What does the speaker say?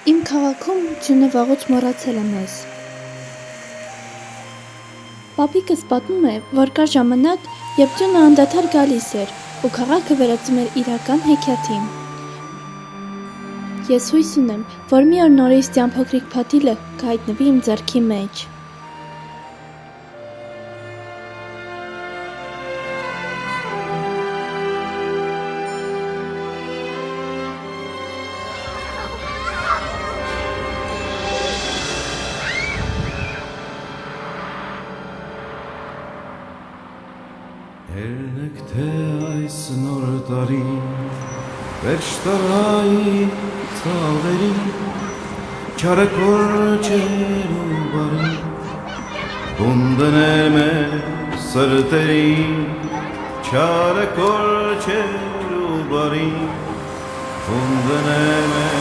Իմ քաղաքում ձյունը վաղուց մոռացել է մեզ։ Պապիկս պատմում է, որ կար ժամանակ, երբ ձյունը անդադար գալիս էր ու քաղաքը վերածում էր իրական հեքիաթի։ Ես հույս ունեմ, որ մի օր նորից տյանփոքրիկ փաթիլը կհայտնվի իմ ձեռքի մեջ։ Ելնեք թե այս նոր տարին, վերջ տարայի ծավերին, չարեքոր չեր ու բարին, բունդներ մեր սրտերին, չարեքոր չեր ու բարին, բունդներ մեր